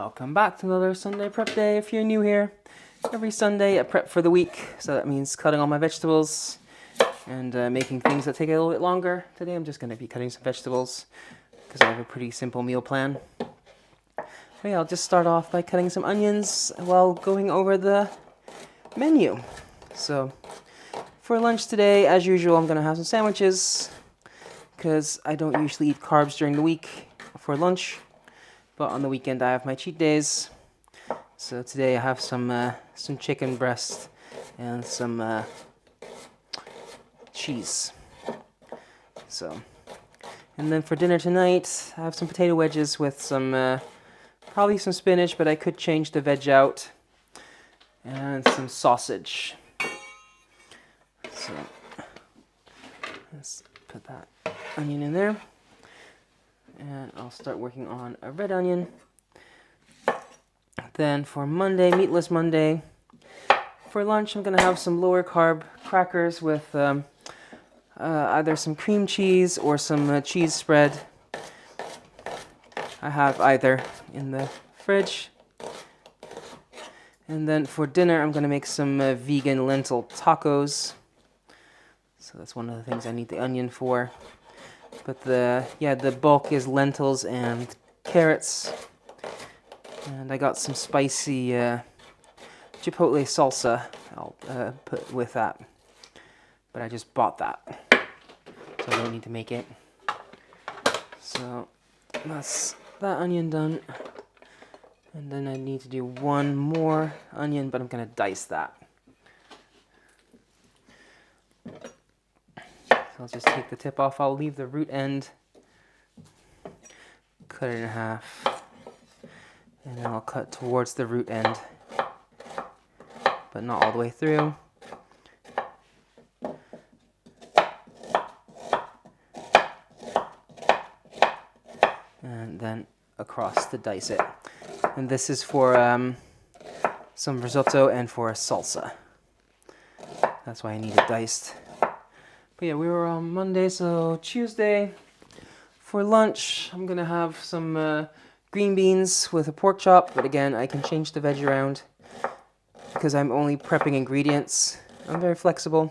Welcome back to another Sunday prep day. If you're new here, every Sunday I prep for the week, so that means cutting all my vegetables and making things that take a little bit longer. Today I'm just going to be cutting some vegetables because I have a pretty simple meal plan. But yeah, I'll just start off by cutting some onions while going over the menu. So for lunch today, as usual, I'm going to have some sandwiches because I don't usually eat carbs during the week for lunch. But on the weekend I have my cheat days. So today I have some chicken breast and some cheese. So, and then for dinner tonight I have some potato wedges with some probably some spinach, but I could change the veg out, and some sausage. So let's put that onion in there. And I'll start working on a red onion. Then for Monday, Meatless Monday, for lunch I'm going to have some lower carb crackers with either some cream cheese or some cheese spread. I have either in the fridge. And then for dinner I'm going to make some vegan lentil tacos. So that's one of the things I need the onion for. But the bulk is lentils and carrots. And I got some spicy chipotle salsa I'll put with that. But I just bought that, so I don't need to make it. So that's that onion done. And then I need to do one more onion, but I'm going to dice that. I'll just take the tip off. I'll leave the root end, cut it in half, and then I'll cut towards the root end, but not all the way through. And then across to dice it. And this is for some risotto and for a salsa. That's why I need it diced. But yeah, we were on Monday, so Tuesday for lunch I'm gonna have some green beans with a pork chop, but again I can change the veg around because I'm only prepping ingredients. I'm very flexible.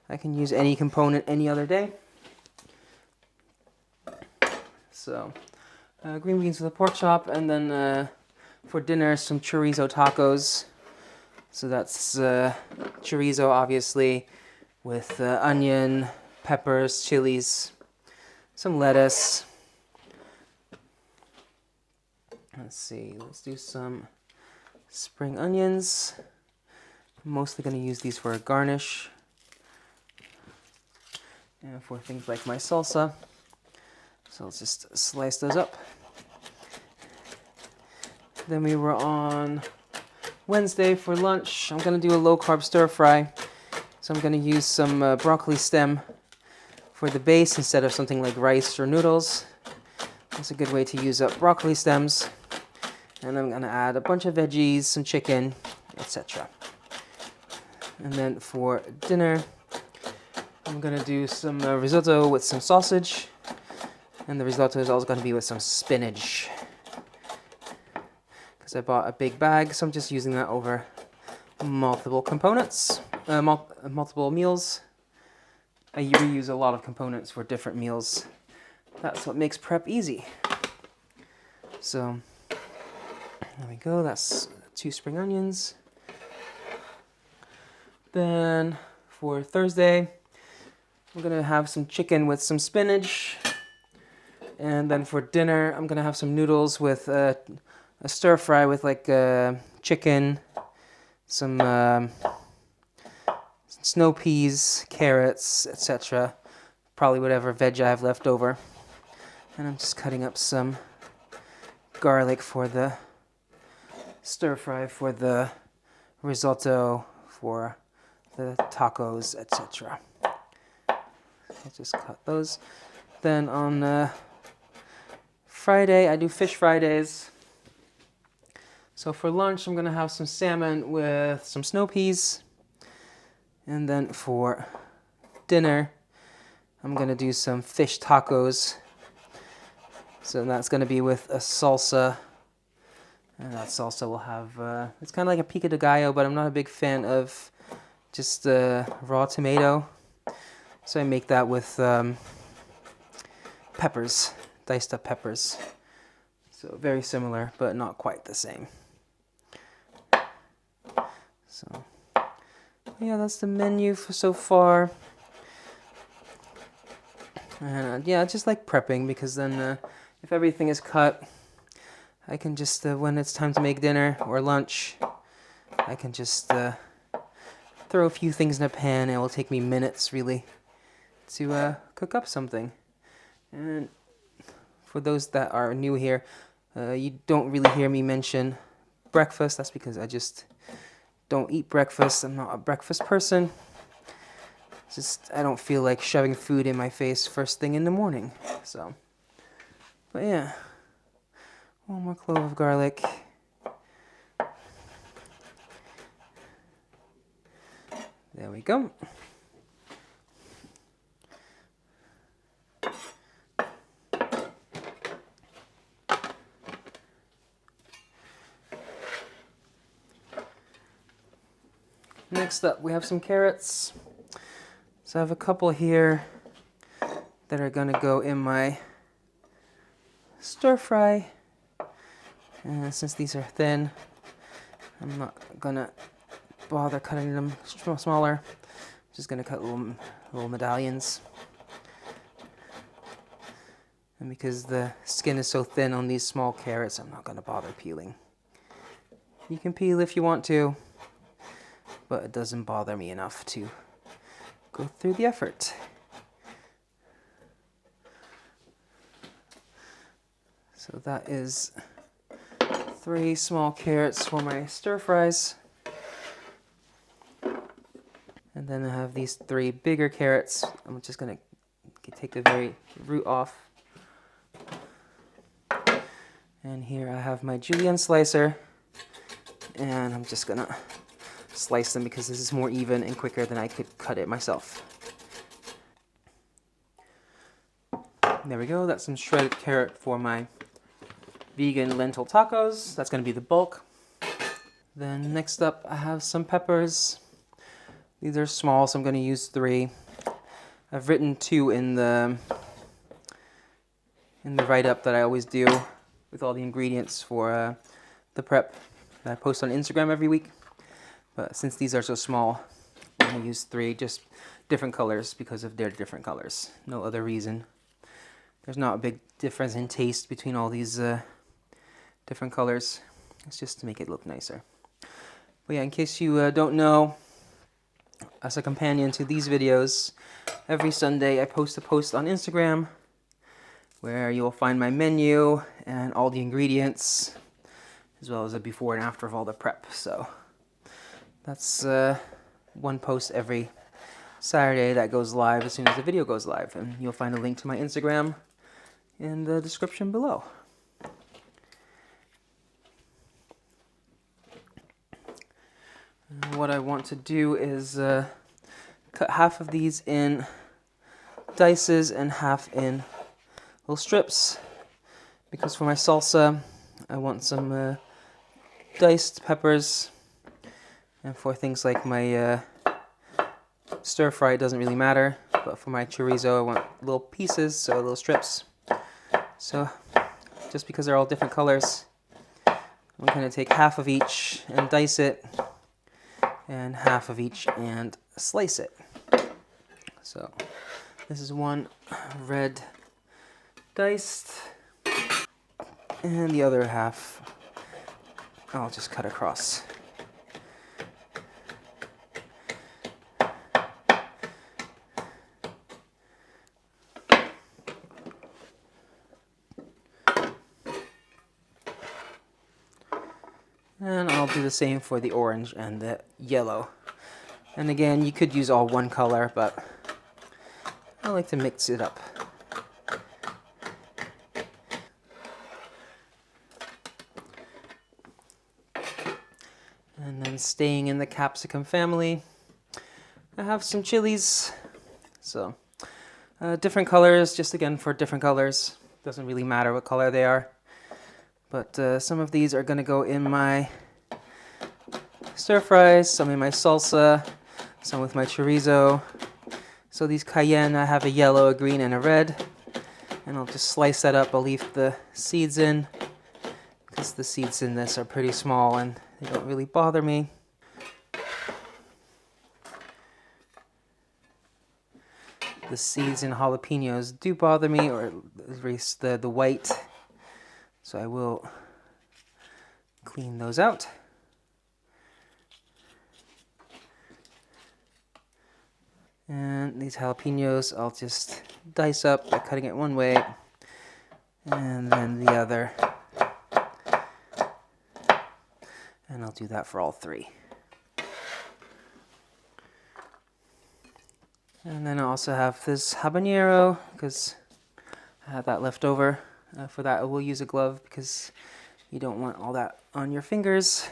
I can use any component any other day. So green beans with a pork chop, and then for dinner some chorizo tacos. So that's chorizo obviously, with onion, peppers, chilies, some lettuce. Let's see, let's do some spring onions. I'm mostly going to use these for a garnish and for things like my salsa. So let's just slice those up. Then we were on Wednesday for lunch. I'm going to do a low carb stir fry. So I'm going to use some broccoli stem for the base instead of something like rice or noodles. That's a good way to use up broccoli stems. And I'm going to add a bunch of veggies, some chicken, etc. And then for dinner, I'm going to do some risotto with some sausage. And the risotto is also going to be with some spinach, because I bought a big bag, so I'm just using that over multiple components. Multiple meals. I reuse a lot of components for different meals. That's what makes prep easy. So there we go, that's 2 spring onions. Then for Thursday, we're gonna have some chicken with some spinach. And then for dinner, I'm gonna have some noodles with a stir fry with like chicken, some snow peas, carrots, etc. Probably whatever veg I have left over. And I'm just cutting up some garlic for the stir fry, for the risotto, for the tacos, etc. I'll just cut those. Then on Friday, I do fish Fridays. So for lunch, I'm going to have some salmon with some snow peas. And then for dinner, I'm going to do some fish tacos. So that's going to be with a salsa And that salsa will have, it's kind of like a pico de gallo, but I'm not a big fan of just raw tomato. So I make that with peppers, diced up peppers. So very similar, but not quite the same. So yeah, that's the menu for so far. And yeah, I just like prepping because then if everything is cut, I can just, when it's time to make dinner or lunch, I can just throw a few things in a pan, and it will take me minutes really to cook up something. And for those that are new here, you don't really hear me mention breakfast. That's because I just don't eat breakfast. I'm not a breakfast person. Just, I don't feel like shoving food in my face first thing in the morning. So, but yeah, one more clove of garlic. There we go. Next up, we have some carrots. So I have a couple here that are gonna go in my stir fry. And since these are thin, I'm not gonna bother cutting them smaller. I'm just gonna cut little medallions. And because the skin is so thin on these small carrots, I'm not gonna bother peeling. You can peel if you want to, but it doesn't bother me enough to go through the effort. So that is 3 small carrots for my stir fries. And then I have these 3 bigger carrots. I'm just gonna take the very root off. And here I have my julienne slicer. And I'm just gonna slice them because this is more even and quicker than I could cut it myself. There we go, that's some shredded carrot for my vegan lentil tacos. That's gonna be the bulk. Then next up I have some peppers. These are small, so I'm gonna use 3. I've written 2 in the write-up that I always do with all the ingredients for the prep that I post on Instagram every week. But since these are so small, I'm gonna use 3, just different colors because of their different colors. No other reason. There's not a big difference in taste between all these different colors. It's just to make it look nicer. But yeah, in case you don't know, as a companion to these videos, every Sunday I post a post on Instagram where you'll find my menu and all the ingredients, as well as a before and after of all the prep. So that's one post every Saturday that goes live as soon as the video goes live. And you'll find a link to my Instagram in the description below. And what I want to do is cut half of these in dices and half in little strips, because for my salsa I want some diced peppers, and for things like my stir fry it doesn't really matter, but for my chorizo I want little pieces, so little strips. So just because they're all different colors, I'm going to take half of each and dice it, and half of each and slice it. So this is one red diced, and the other half I'll just cut across. And I'll do the same for the orange and the yellow. And again, you could use all one color, but I like to mix it up. And then staying in the capsicum family, I have some chilies. So different colors, just again for different colors. Doesn't really matter what color they are. But some of these are going to go in my stir fries, some in my salsa, some with my chorizo. So these cayenne, I have a yellow, a green, and a red. And I'll just slice that up. I'll leave the seeds in, because the seeds in this are pretty small and they don't really bother me. The seeds in jalapenos do bother me, or at least the white. So I will clean those out. And these jalapenos I'll just dice up by cutting it one way and then the other. And I'll do that for all three. And then I also have this habanero, because I had that left over. For that I will use a glove, because you don't want all that on your fingers.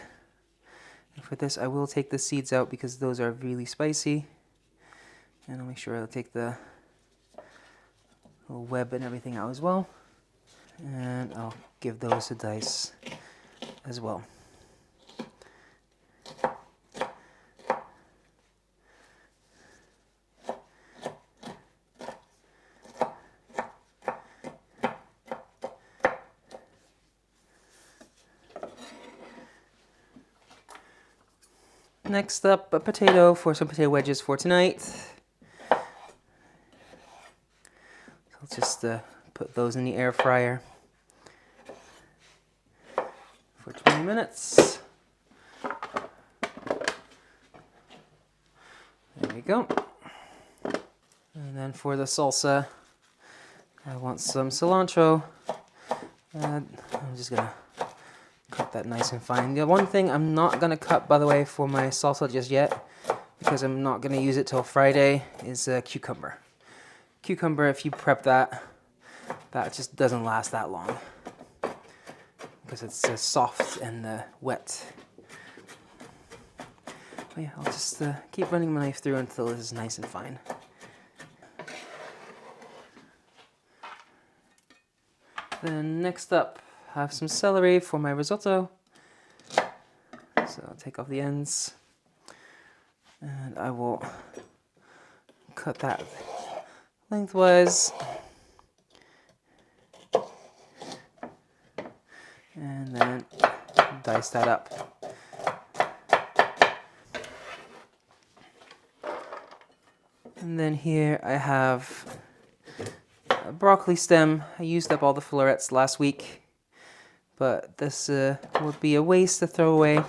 And for this I will take the seeds out, because those are really spicy. And I'll make sure I'll take the little web and everything out as well. And I'll give those a dice as well. Next up, a potato for some potato wedges for tonight. So I'll just put those in the air fryer for 20 minutes. There we go. And then for the salsa, I want some cilantro. I'm just gonna cut that nice and fine. The one thing I'm not gonna cut, by the way, for my salsa just yet, because I'm not gonna use it till Friday, is cucumber. Cucumber, if you prep that, that just doesn't last that long, because it's soft and wet. But yeah, I'll just keep running my knife through until this is nice and fine. Then next up, I have some celery for my risotto. So I'll take off the ends, and I will cut that lengthwise. And then dice that up. And then here I have a broccoli stem. I used up all the florets last week, but this would be a waste to throw away.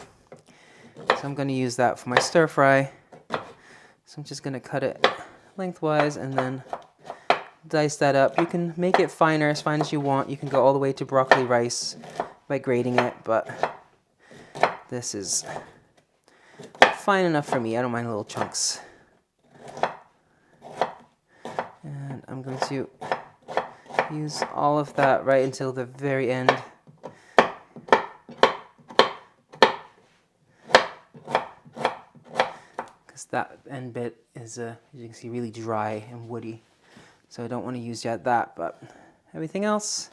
So I'm going to use that for my stir fry. So I'm just going to cut it lengthwise and then dice that up. You can make it finer, as fine as you want. You can go all the way to broccoli rice by grating it, but this is fine enough for me. I don't mind little chunks. And I'm going to use all of that right until the very end. Because that end bit is, as you can see, really dry and woody. So I don't want to use yet that, but everything else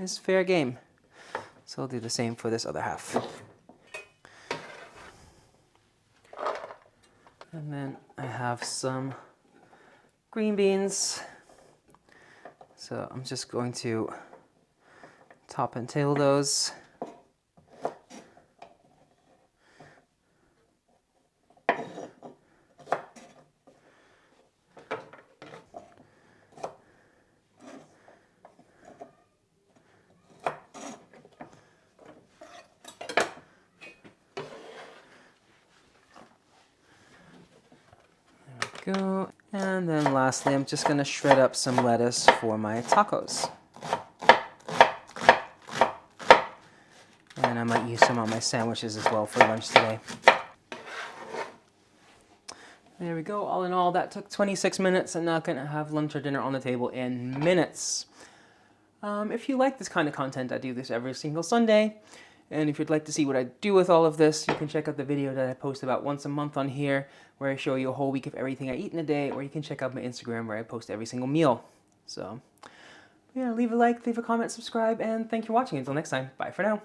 is fair game. So I'll do the same for this other half. And then I have some green beans. So I'm just going to top and tail those. Go. And then lastly, I'm just going to shred up some lettuce for my tacos. And I might use some on my sandwiches as well for lunch today. There we go. All in all, that took 26 minutes, and now I'm going to have lunch or dinner on the table in minutes. If you like this kind of content, I do this every single Sunday. And if you'd like to see what I do with all of this, you can check out the video that I post about once a month on here, where I show you a whole week of everything I eat in a day, or you can check out my Instagram where I post every single meal. So, Yeah, leave a like, leave a comment, subscribe, and thank you for watching. Until next time, bye for now.